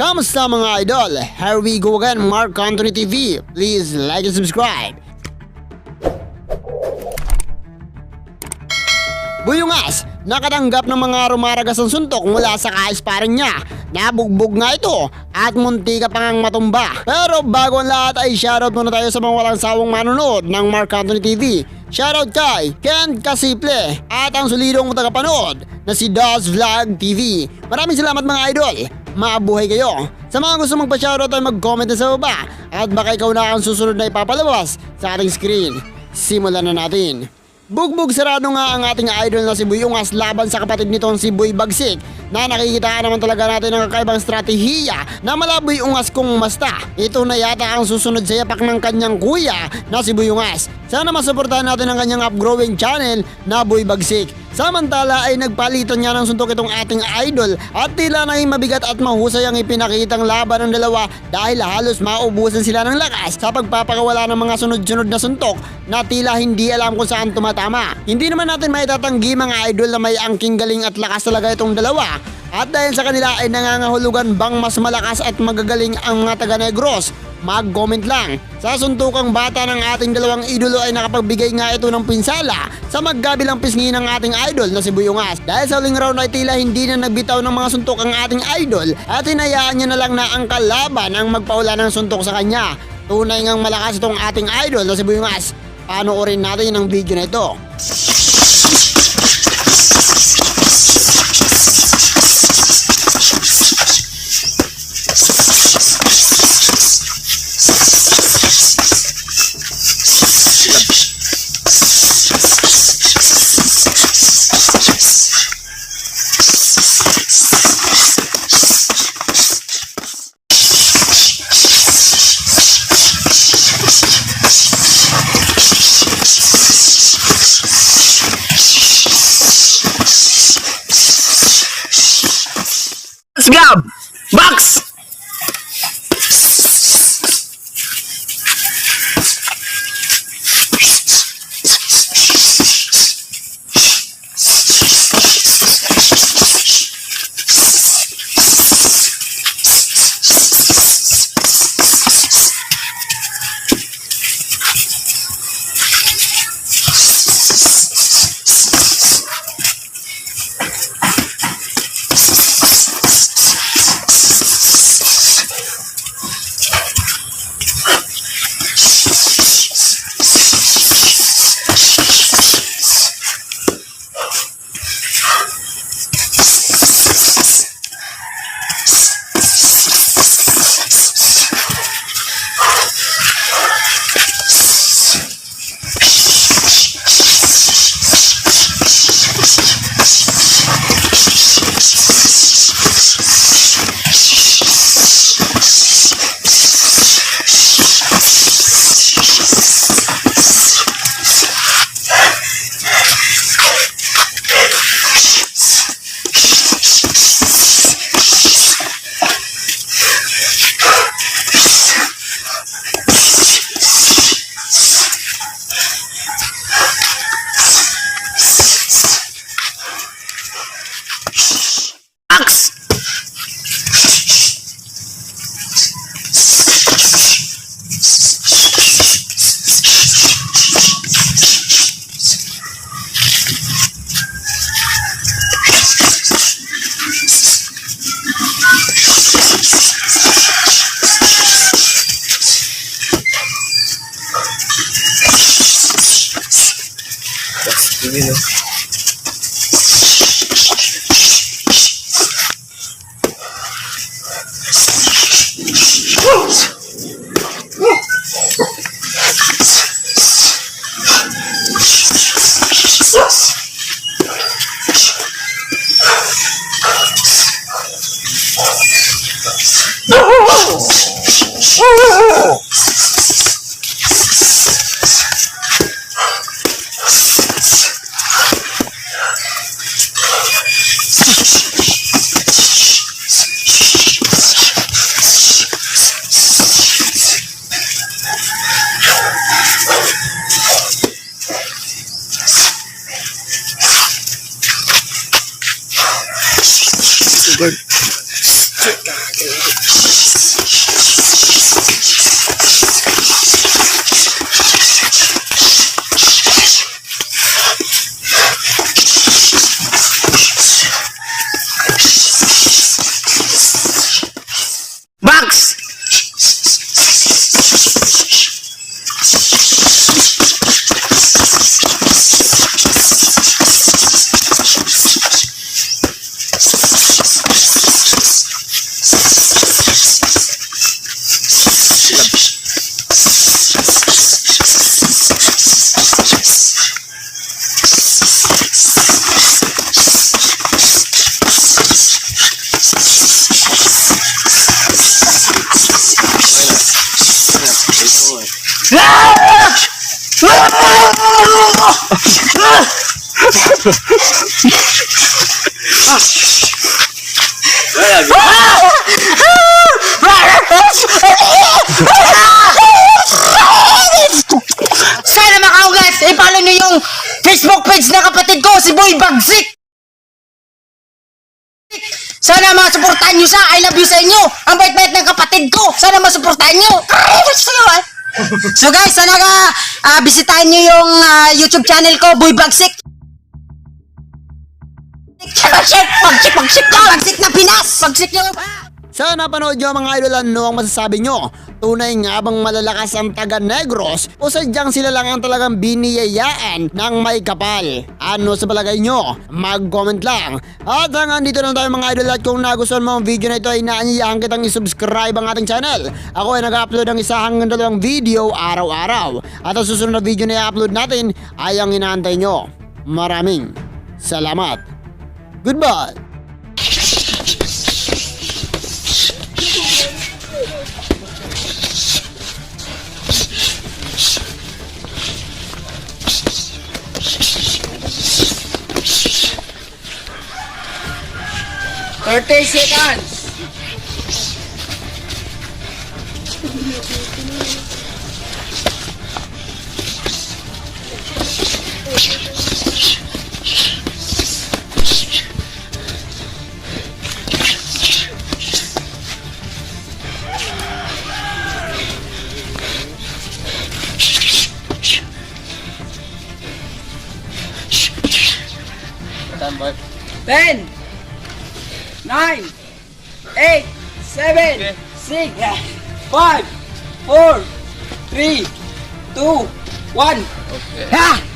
Kamusta mga idol? Here we go again, Mark Anthony TV. Please like and subscribe. Buyungas, nakatanggap ng mga rumaragas ng suntok mula sa kaisparan niya. Nabugbog nga ito at munti ka pang matumba. Pero bago ang lahat ay shoutout muna tayo sa mga walang sawang manonood ng Mark Anthony TV. Shoutout kay Ken Casiple at ang solidong tagapanood na si Daz Vlog TV. Maraming salamat mga idol. Mabuhay kayo. Sa mga gusto magpa-shoutout ay mag-comment na sa baba at baka ikaw na ang susunod na ipapalabas sa ating screen. Simulan na natin. Bugbog sarado nga ang ating idol na si Buyungas laban sa kapatid nitong si Boy Bagsik na nakikita naman talaga natin ang kakaibang strategiya na malaboy ungas kung masta. Ito na yata ang susunod sa yapak ng kanyang kuya na si Buyungas. Sana masuportahan natin ang kanyang upgrowing channel na Boy Bagsik. Samantala ay nagpalitan niya ng suntok itong ating idol at tila naging mabigat at mahusay ang ipinakitang laban ng dalawa dahil halos maubusan sila ng lakas sa pagpapakawala ng mga sunod-sunod na suntok na tila hindi alam kung saan tumatama. Hindi naman natin maitatanggi mga idol na may angking galing at lakas talaga itong dalawa. At dahil sa kanila ay nangangahulugan bang mas malakas at magagaling ang mga taga-Negros? Mag-comment lang. Sa suntukang bata ng ating dalawang idolo ay nakapagbigay nga ito ng pinsala sa magkabilang pisngi ng ating idol na si Buyungas. Dahil sa huling round ay tila hindi na nagbitaw ng mga suntok ang ating idol at hinayaan niya na lang na ang kalaban ang magpaula ng suntok sa kanya. Tunay ngang malakas itong ating idol na si Buyungas. Panoorin natin ang video na ito. Grab! Box! Good. Sana makaugas, i-follow nyo yung Facebook page na kapatid ko, si Boy Bagsik. Sana masuportahan nyo siya. I love you sa inyo. Ang bait-bait ng kapatid ko. Sana masuportahan nyo. So guys, sana ka bisitahin nyo yung YouTube channel ko, Boy Bagsik. Bagsik na Pinas. Bagsik nyo. Sana napanood nyo mga idol, ano ang masasabi nyo? Tunay nga bang malalakas ang taga Negros o sadyang sila lang ang talagang biniyayaan ng may kapal? Ano sa palagay nyo? Mag-comment lang. At hanggang dito na tayo mga idol, at kung nagustuhan mo ang video na ito ay inaanyayahan kitang i-subscribe ang ating channel. Ako ay nag-upload ng isa hanggang 2 video araw-araw. At ang susunod na video na i-upload natin ay ang inaantay nyo. Maraming salamat. Goodbye! Seconds. Standby. 10, 9, 8, 7, 6, 5, 4, 3, 2, 1. Okay. Ha!